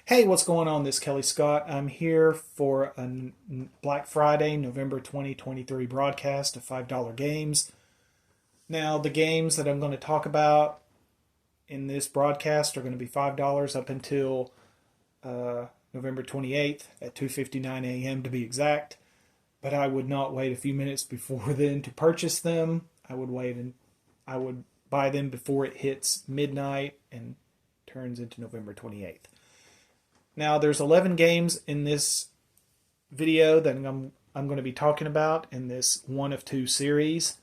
Hey, what's going on? This is Kelly Scott. I'm here for a Black Friday, November 2023 broadcast of $5 games. Now, the games that I'm going to talk about in this broadcast are going to be $5 up until November 28th at 2:59 a.m. to be exact. But I would not wait a few minutes before then to purchase them. I would buy them before it hits midnight and turns into November 28th. Now, there's 11 games in this video that I'm going to be talking about in this one of two series.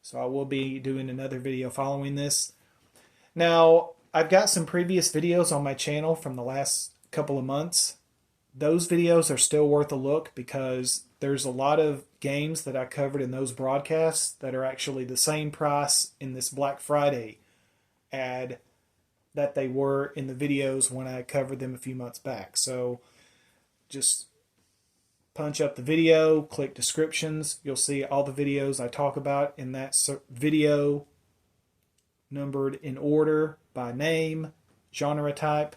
So I will be doing another video following this. Now, I've got some previous videos on my channel from the last couple of months. Those videos are still worth a look because there's a lot of games that I covered in those broadcasts that are actually the same price in this Black Friday ad that they were in the videos when I covered them a few months back. So just punch up the video, click descriptions. You'll see all the videos I talk about in that video numbered in order by name, genre type,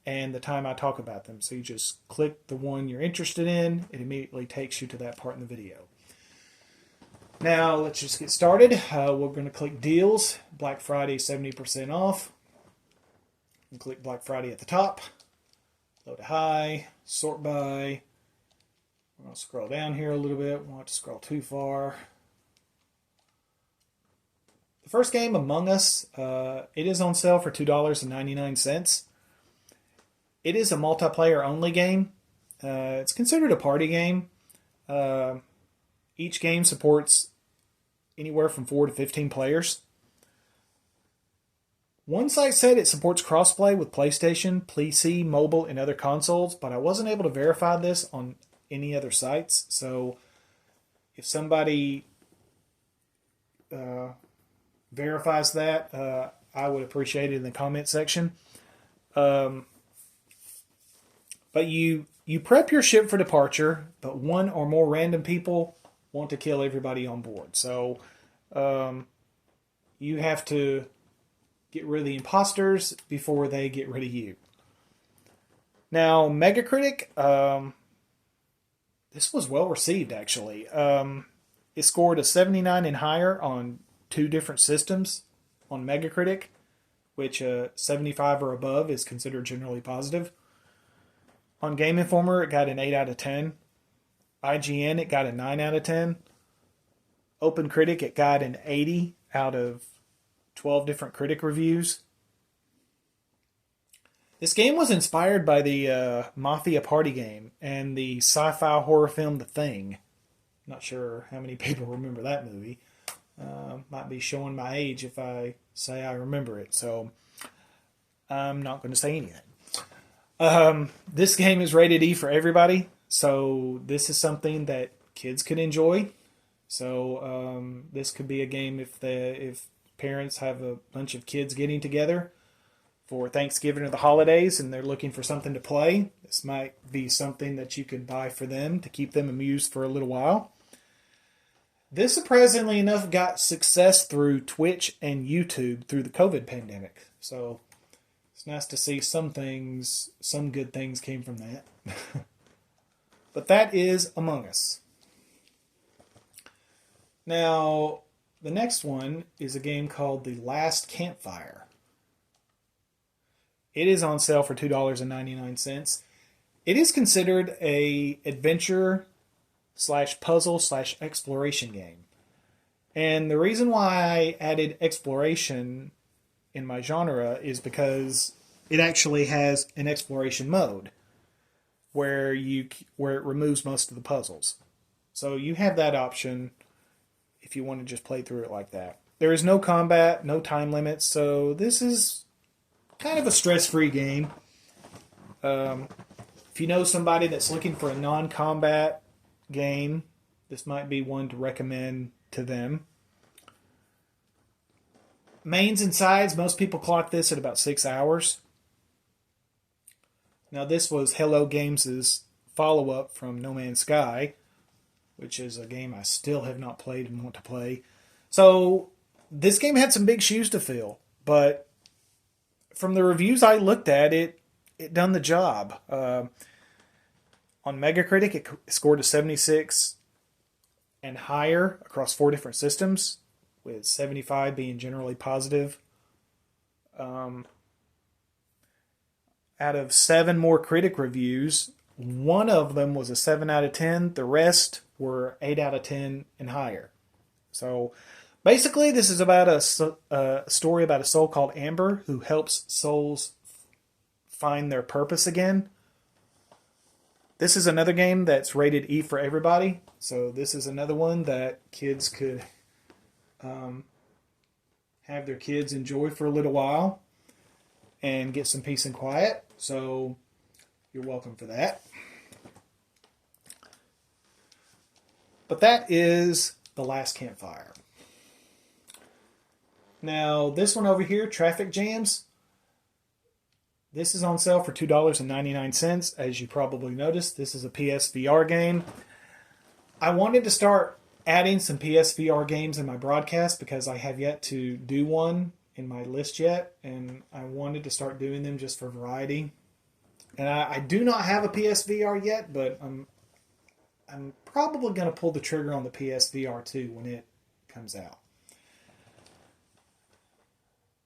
and the time I talk about them. So you just click the one you're interested in. It immediately takes you to that part in the video. Now let's just get started. We're going to click deals. Black Friday 70% off. And click Black Friday at the top. Load to high. Sort by. We're going to scroll down here a little bit. We won't have to scroll too far. The first game, Among Us, it is on sale for $2.99. It is a multiplayer only game. It's considered a party game. Each game supports anywhere from 4 to 15 players. One site said it supports crossplay with PlayStation, PC, mobile, and other consoles, but I wasn't able to verify this on any other sites. So if somebody verifies that, I would appreciate it in the comment section. But you prep your ship for departure, but one or more random people want to kill everybody on board. So you have to get rid of the imposters before they get rid of you. Now, Megacritic, this was well received actually. It scored a 79 and higher on 2 different systems on Megacritic, which 75 or above is considered generally positive. On Game Informer, it got an 8 out of 10. IGN, it got a 9 out of 10. OpenCritic, it got an 80 out of 12 different critic reviews. This game was inspired by the Mafia party game and the sci-fi horror film The Thing. Not sure how many people remember that movie. Might be showing my age if I say I remember it, so I'm not going to say anything. This game is rated E for everybody, so this is something that kids could enjoy. So this could be a game if parents have a bunch of kids getting together for Thanksgiving or the holidays and they're looking for something to play. This might be something that you could buy for them to keep them amused for a little while. This, surprisingly enough, got success through Twitch and YouTube through the COVID pandemic. So it's nice to see some good things came from that. But that is Among Us. Now, the next one is a game called The Last Campfire. It is on sale for $2.99. It is considered a adventure / puzzle / exploration game. And the reason why I added exploration in my genre is because it actually has an exploration mode where it removes most of the puzzles. So you have that option if you want to just play through it like that. There is no combat, no time limits, so this is kind of a stress-free game. If you know somebody that's looking for a non-combat game, this might be one to recommend to them. Mains and sides, most people clock this at about 6 hours. Now this was Hello Games' follow-up from No Man's Sky, which is a game I still have not played and want to play. So this game had some big shoes to fill, but from the reviews I looked at, it it done the job. On Metacritic, it scored a 76 and higher across 4 different systems, with 75 being generally positive. Out of 7 more critic reviews, 1 of them was a 7 out of 10. The rest were 8 out of 10 and higher. So basically, this is about a story about a soul called Amber who helps souls find their purpose again. This is another game that's rated E for everybody. So this is another one that kids could have their kids enjoy for a little while and get some peace and quiet. So you're welcome for that. But that is The Last Campfire. Now, this one over here, Traffic Jams, this is on sale for $2.99. As you probably noticed, this is a PSVR game. I wanted to start adding some PSVR games in my broadcast because I have yet to do one in my list yet, and I wanted to start doing them just for variety. And I do not have a PSVR yet, but I'm probably going to pull the trigger on the PSVR 2 when it comes out.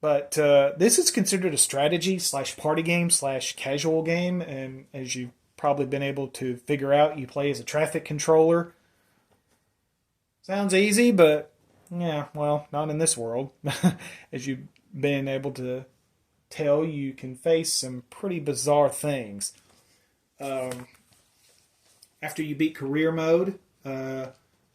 But this is considered a strategy / party game / casual game, and as you've probably been able to figure out, you play as a traffic controller. Sounds easy, but yeah, well, not in this world. As you've been able to tell, you can face some pretty bizarre things. After you beat career mode,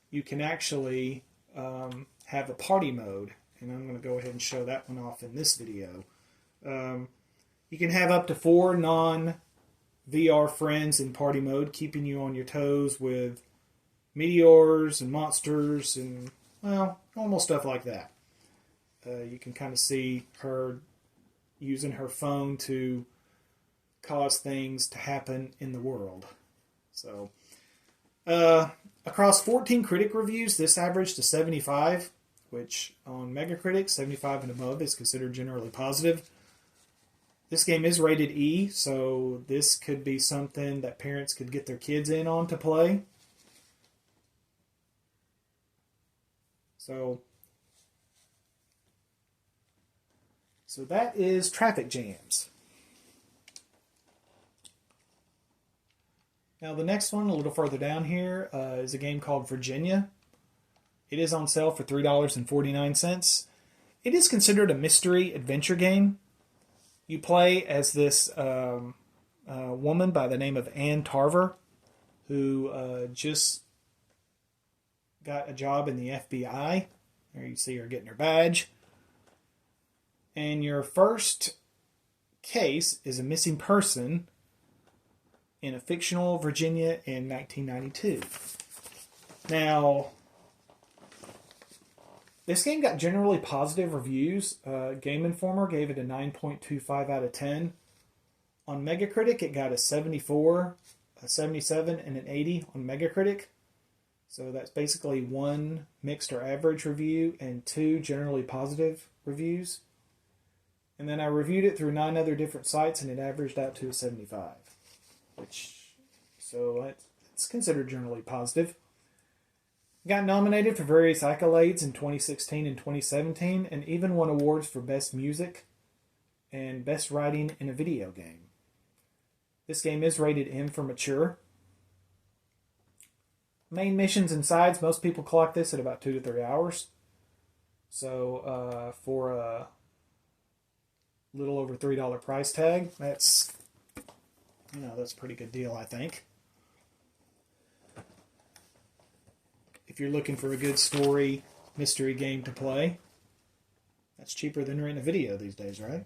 you can actually have a party mode. And I'm going to go ahead and show that one off in this video. You can have up to 4 non-VR friends in party mode, keeping you on your toes with meteors and monsters and, well, almost stuff like that. You can kind of see her using her phone to cause things to happen in the world. So, across 14 critic reviews, this averaged to 75, which on Metacritic, 75 and above is considered generally positive. This game is rated E, so this could be something that parents could get their kids in on to play. So that is Traffic Jams. Now the next one, a little further down here, is a game called Virginia. It is on sale for $3.49. It is considered a mystery adventure game. You play as this woman by the name of Ann Tarver, who just got a job in the FBI. There you see her getting her badge. And your first case is a missing person in a fictional Virginia in 1992. Now, this game got generally positive reviews. Game Informer gave it a 9.25 out of 10. On Metacritic, it got a 74, a 77, and an 80 on Metacritic. So that's basically 1 mixed or average review and 2 generally positive reviews. And then I reviewed it through 9 other different sites, and it averaged out to a 75. So it's considered generally positive. Got nominated for various accolades in 2016 and 2017, and even won awards for Best Music and Best Writing in a Video Game. This game is rated M for mature. Main missions and sides, most people clock this at about 2 to 3 hours. So for a little over $3 price tag, that's a pretty good deal, I think. If you're looking for a good story mystery game to play, that's cheaper than renting a video these days, right?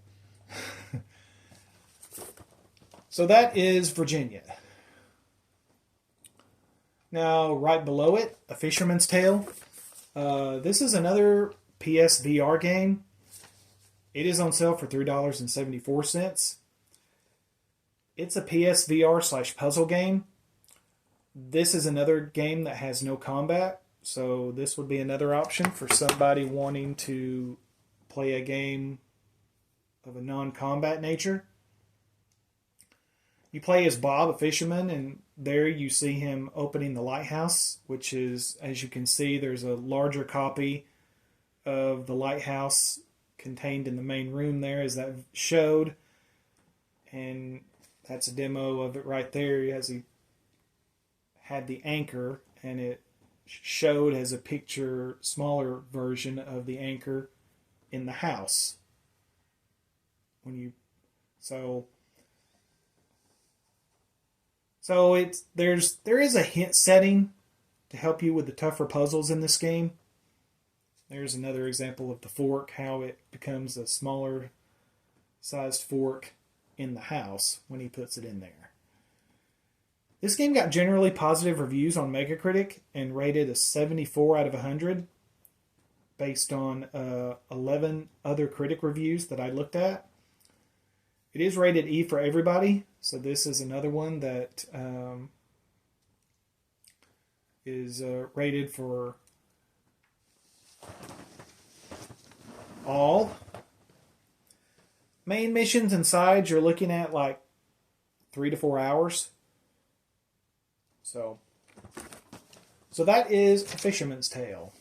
So that is Virginia. Now, right below it, A Fisherman's Tale. This is another PSVR game. It is on sale for $3.74. It's a PSVR / puzzle game. This is another game that has no combat, so this would be another option for somebody wanting to play a game of a non-combat nature. You play as Bob, a fisherman, and there you see him opening the lighthouse, which is, as you can see, there's a larger copy of the lighthouse contained in the main room there, as that showed. And that's a demo of it right there, as he had the anchor, and it showed as a picture, smaller version of the anchor in the house. So there is a hint setting to help you with the tougher puzzles in this game. There's another example of the fork, how it becomes a smaller sized fork in the house when he puts it in there. This game got generally positive reviews on Metacritic and rated a 74 out of 100 based on 11 other critic reviews that I looked at. It is rated E for everybody, so this is another one that is rated for all. Main missions and sides, you're looking at like 3 to 4 hours. So that is A Fisherman's Tale.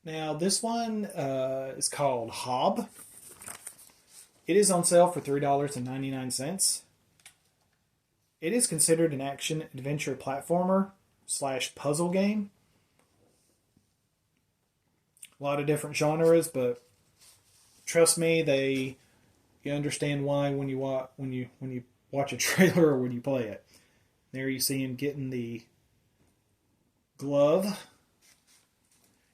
Now this one is called Hob. It is on sale for $3.99. It is considered an action-adventure platformer / puzzle game. A lot of different genres, but trust me, you understand why when you watch a trailer or when you play it. There you see him getting the glove.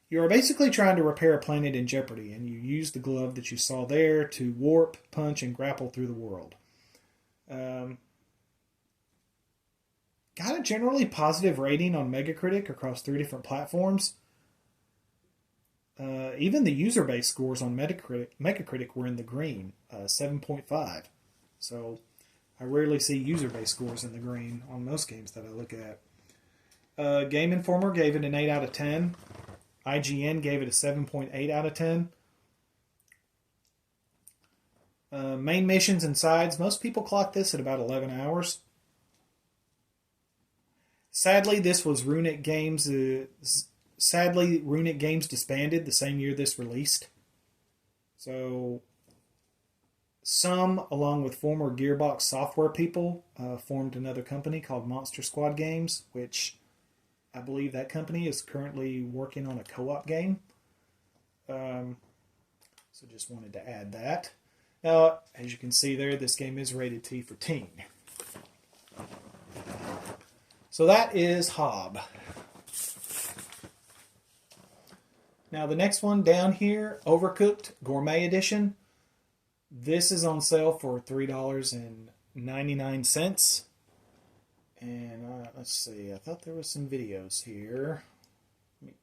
You are basically trying to repair a planet in jeopardy, and you use the glove that you saw there to warp, punch, and grapple through the world. Got a generally positive rating on Metacritic across 3 different platforms. Even the user base scores on Metacritic were in the green, 7.5. So I rarely see user base scores in the green on most games that I look at. Game Informer gave it an 8 out of 10. IGN gave it a 7.8 out of 10. Main missions and sides, most people clock this at about 11 hours. Sadly, this was Runic Games. Sadly, Runic Games disbanded the same year this released. So, some, along with former Gearbox software people, formed another company called Monster Squad Games, which I believe that company is currently working on a co-op game. So just wanted to add that. Now, as you can see there, this game is rated T for teen. So that is Hob. Now the next one down here, Overcooked Gourmet Edition. This is on sale for $3.99. And let's see, I thought there was some videos here. Let me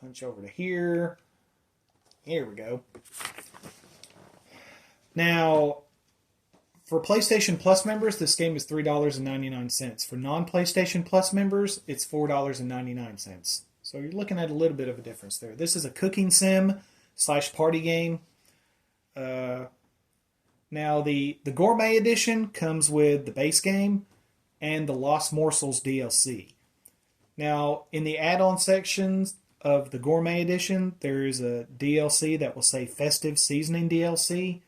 punch over to here. Here we go. Now, for PlayStation Plus members, this game is $3.99. For non-PlayStation Plus members, it's $4.99. So you're looking at a little bit of a difference there. This is a cooking sim / party game. Now, the Gourmet Edition comes with the base game and the Lost Morsels DLC. Now, in the add-on sections of the Gourmet Edition, there is a DLC that will say Festive Seasoning DLC.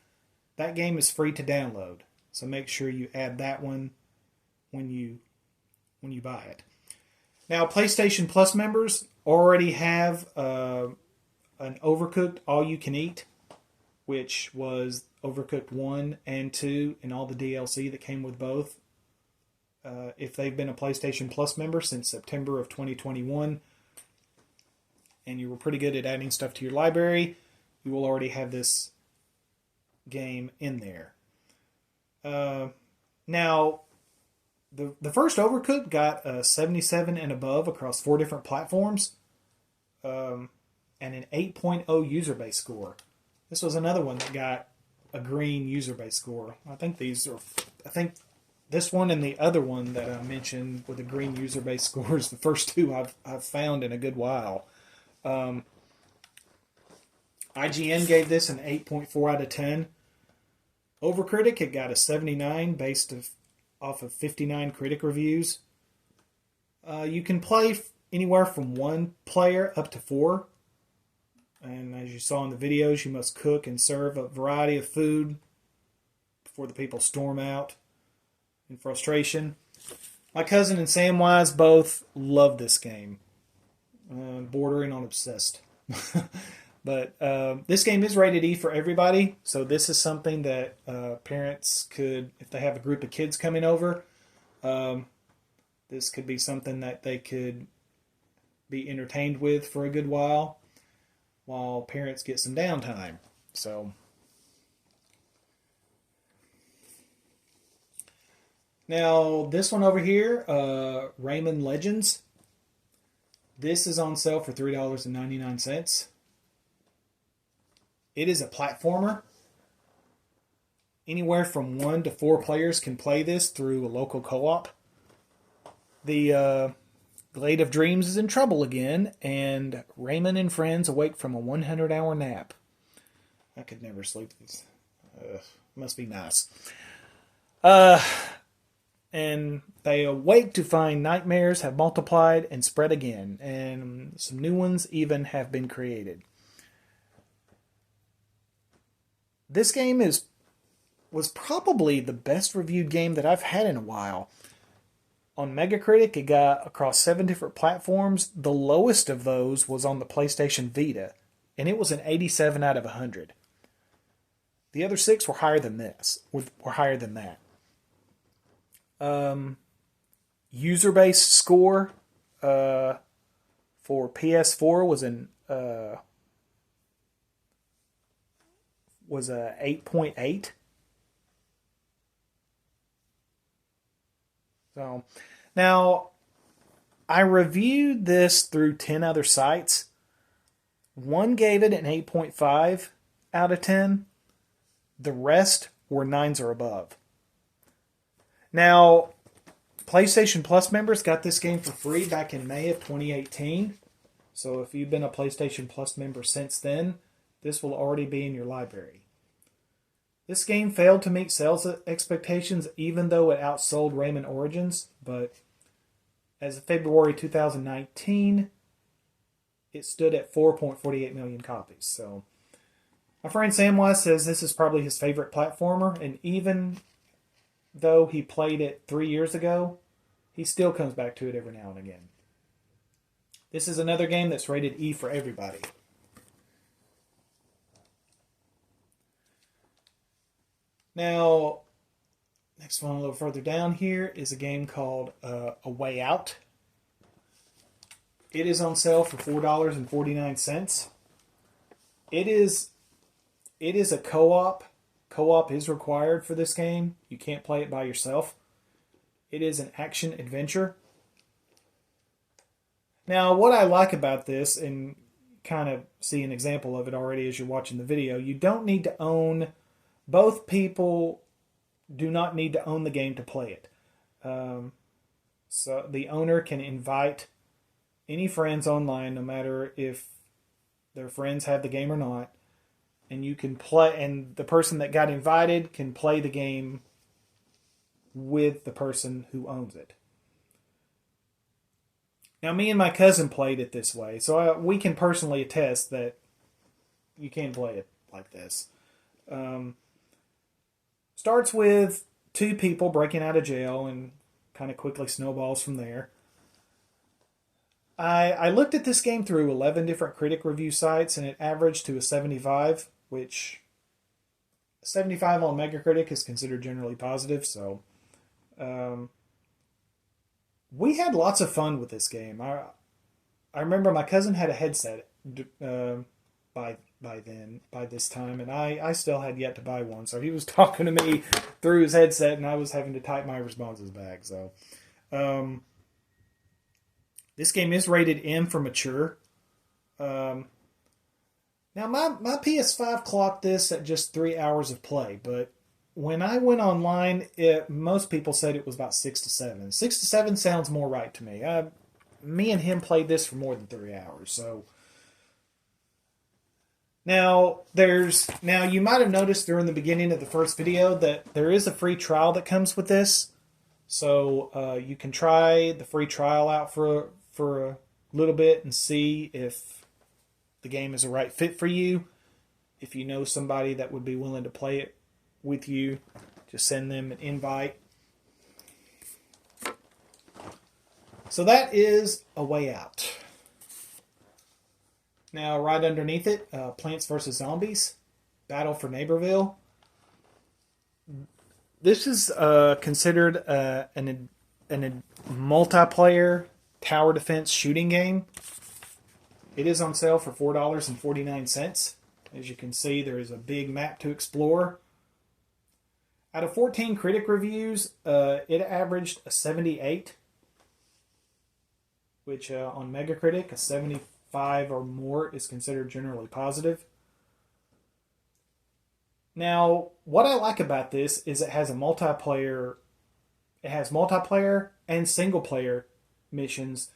That game is free to download, so make sure you add that one when you buy it. Now, PlayStation Plus members already have an Overcooked All-You-Can-Eat, which was Overcooked 1 and 2 and all the DLC that came with both. If they've been a PlayStation Plus member since September of 2021 and you were pretty good at adding stuff to your library, you will already have this game in there. Now, the first Overcooked got a 77 and above across 4 different platforms and an 8.0 user base score. This was another one that got a green user base score. I think this one and the other one that I mentioned with the green user base scores, the first two I've found in a good while. IGN gave this an 8.4 out of 10. Overcritic, it got a 79 off of 59 critic reviews. You can play anywhere from 1 player up to 4. And as you saw in the videos, you must cook and serve a variety of food before the people storm out in frustration. My cousin and Samwise both love this game. Bordering on obsessed. But this game is rated E for everybody, so this is something that parents could, if they have a group of kids coming over, this could be something that they could be entertained with for a good while parents get some downtime. So, now this one over here, Rayman Legends. This is on sale for $3.99. It is a platformer. Anywhere from 1 to 4 players can play this through a local co-op. The Glade of Dreams is in trouble again, and Rayman and friends awake from a 100-hour nap. I could never sleep this. Must be nice. And they awake to find nightmares have multiplied and spread again, and some new ones even have been created. This game was probably the best reviewed game that I've had in a while. On Metacritic, it got across 7 different platforms. The lowest of those was on the PlayStation Vita, and it was an 87 out of 100. The other 6 were higher than this. Were higher than that. User-based score for PS4 was a 8.8. So, now, I reviewed this through 10 other sites. One gave it an 8.5 out of 10. The rest were 9s or above. Now, PlayStation Plus members got this game for free back in May of 2018. So if you've been a PlayStation Plus member since then, this will already be in your library. This game failed to meet sales expectations even though it outsold Rayman Origins, but as of February 2019, it stood at 4.48 million copies. So my friend Samwise says this is probably his favorite platformer, and even though he played it 3 years ago, he still comes back to it every now and again. This is another game that's rated E for everybody. Now, next one a little further down here is a game called A Way Out. It is on sale for $4.49. It is a co-op. Co-op is required for this game. You can't play it by yourself. It is an action adventure. Now, what I like about this, and kind of see an example of it already as you're watching the video, you don't need to own... Both people do not need to own the game to play it. So the owner can invite any friends online, no matter if their friends have the game or not, and you can play. And the person that got invited can play the game with the person who owns it. Now, me and my cousin played it this way, so we can personally attest that you can play it like this. Starts with 2 people breaking out of jail and kind of quickly snowballs from there. I looked at this game through 11 different critic review sites, and it averaged to a 75, which 75 on Metacritic is considered generally positive. So we had lots of fun with this game. I remember my cousin had a headset by this time, and I still had yet to buy one, so he was talking to me through his headset, and I was having to type my responses back. So this game is rated M for mature. Now my PS5 clocked this at just 3 hours of play, but when I went online, most people said it was about 6 to 7. 6 to 7 sounds more right to me. Me and him played this for more than 3 hours, so Now, you might have noticed during the beginning of the first video that there is a free trial that comes with this. So you can try the free trial out for a little bit and see if the game is a right fit for you. If you know somebody that would be willing to play it with you, just send them an invite. So that is A Way Out. Now, right underneath it, Plants vs. Zombies, Battle for Neighborville. This is considered a multiplayer tower defense shooting game. It is on sale for $4.49. As you can see, there is a big map to explore. Out of 14 critic reviews, it averaged a 78, which on Metacritic, a 75 or more is considered generally positive. Now, what I like about this is it has multiplayer and single player missions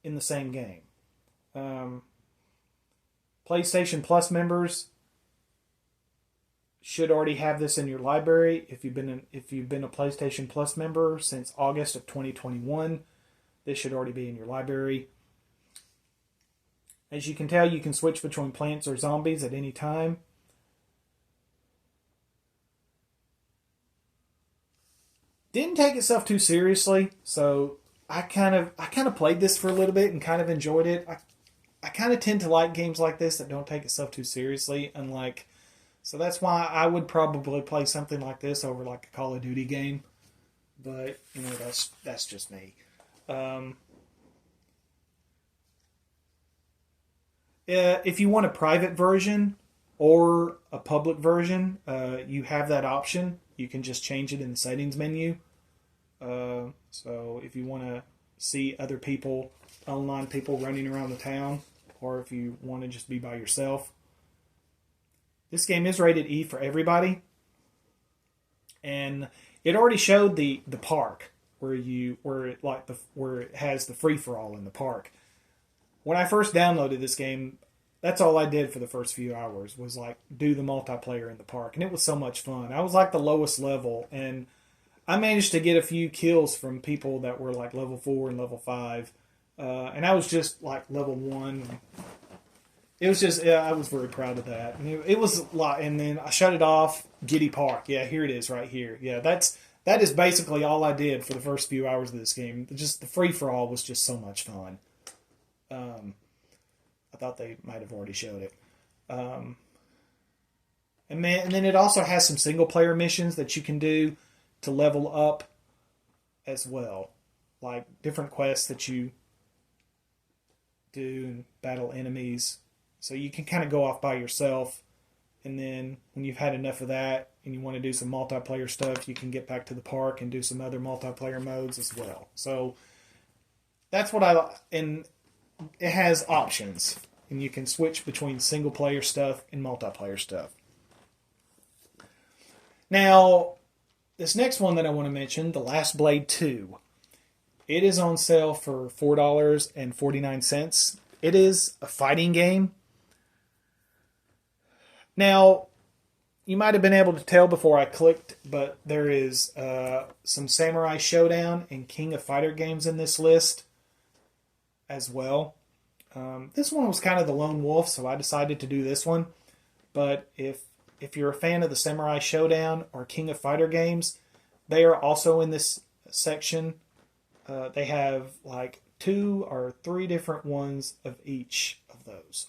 in the same game. PlayStation Plus members should already have this in your library. If you've been a PlayStation Plus member since August of 2021, this should already be in your library. As you can tell, you can switch between plants or zombies at any time. Didn't take itself too seriously, so I kind of played this for a little bit and kind of enjoyed it. I kind of tend to like games like this that don't take itself too seriously, so that's why I would probably play something like this over like a Call of Duty game. But that's just me. If you want a private version or a public version, you have that option. You can just change it in the settings menu. So if you want to see other people, online people running around the town, or if you want to just be by yourself. This game is rated E for everybody. And it already showed the park where it has the free for all in the park. When I first downloaded this game, that's all I did for the first few hours was do the multiplayer in the park, and it was so much fun. I was the lowest level, and I managed to get a few kills from people that were level 4 and level 5, and I was just level 1. It was just, I was very proud of that. And it was a lot, and then I shut it off. Giddy Park, yeah, here it is right here. Yeah, that is basically all I did for the first few hours of this game. Just the free for all was just so much fun. I thought they might have already showed it. And then it also has some single player missions that you can do to level up as well. Like different quests that you do and battle enemies. So you can kind of go off by yourself. And then when you've had enough of that and you want to do some multiplayer stuff, you can get back to the park and do some other multiplayer modes as well. So that's what and it has options. And you can switch between single player stuff and multiplayer stuff. Now, this next one that I want to mention, The Last Blade 2. It is on sale for $4.49. It is a fighting game. Now, you might have been able to tell before I clicked, but there is some Samurai Showdown and King of Fighter games in this list as well. This one was kind of the lone wolf, so I decided to do this one. But if you're a fan of the Samurai Showdown or King of Fighter games, they are also in this section. They have 2 or 3 different ones of each of those.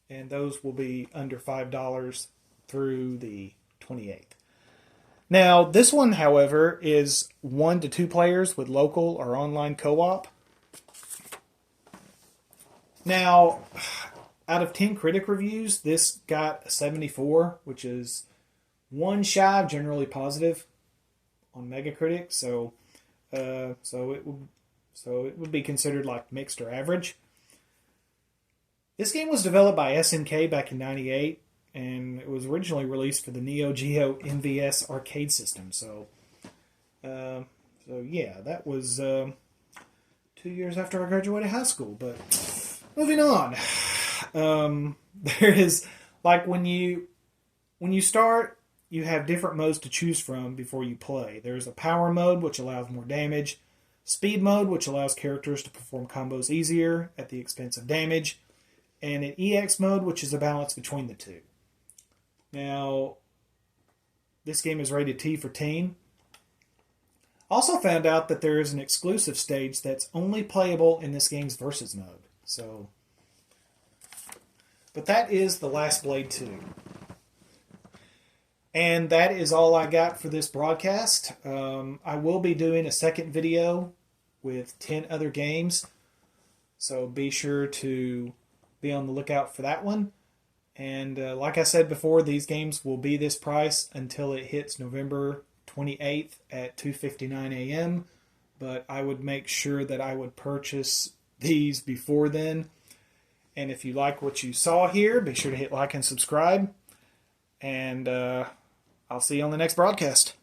And those will be under $5 through the 28th. Now, this one, however, is 1 to 2 players with local or online co-op. Now, out of 10 critic reviews, this got a 74, which is 1 shy of generally positive on Metacritic. So it would be considered mixed or average. This game was developed by SNK back in '98, and it was originally released for the Neo Geo MVS arcade system. So yeah, that was 2 years after I graduated high school. But moving on, There is, like, when you start, you have different modes to choose from before you play. There's a power mode, which allows more damage. Speed mode, which allows characters to perform combos easier at the expense of damage. And an EX mode, which is a balance between the two. Now, this game is rated T for teen. Also found out that there is an exclusive stage that's only playable in this game's versus mode. So, but that is The Last Blade 2. And that is all I got for this broadcast. I will be doing a second video with 10 other games. So be sure to be on the lookout for that one. And like I said before, these games will be this price until it hits November 28th at 2:59 a.m. But I would make sure that I would purchase these before then. And if you like what you saw here, be sure to hit like and subscribe. And I'll see you on the next broadcast.